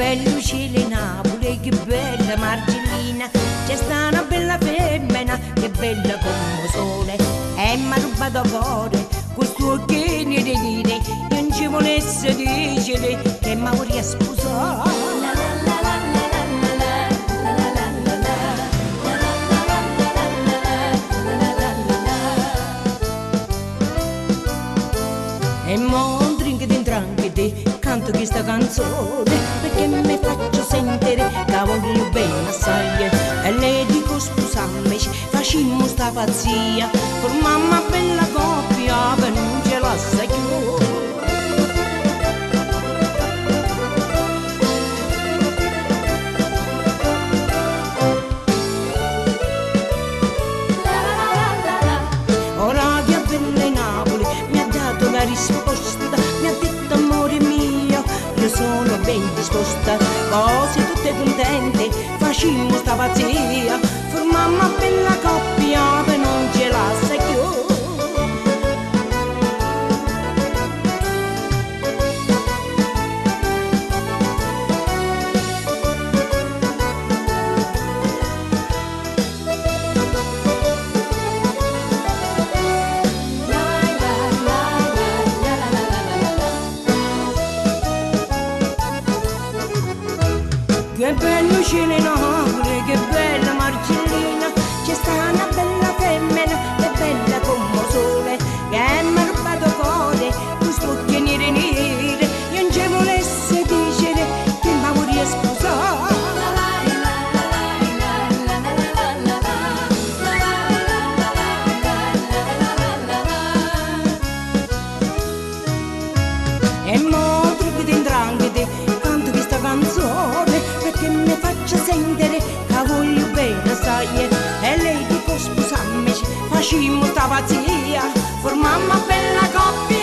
bello cielo Napoli, che bella Marcellina, c'è sta una bella femmina, che bella come il sole, e mi ha rubato cuore, questo occhino di dire, io non ci volesse dire, che mi vorrei sposare. E mo drink di tranquilli, canto questa canzone, perché mi faccio sentire che voglio bene assai. E le dico scusami, facciamo sta pazzia, formammo una bella coppia, che non ce la sai più. Ora che bella Napoli mi ha dato la risposta, mi ha detto amore mio, io sono ben disposta, così tutte contente, facciamo sta pazzia, formammo una bella coppia che non ce la sai più. Che bello cielo Napoli, che bella Marcellina, c'è sta una bella femmina, che bella come il sole, che mi ha rubato cuore, questo occhioni neri, io non ci volesse dire che mi vorrei sposare. E mo tripiti in tranquilli, canto questa canzone, perché mi faccio sentire che voglio bene, sai. E lei dico scusami, facciamo sta pazzia, formammo una bella coppia.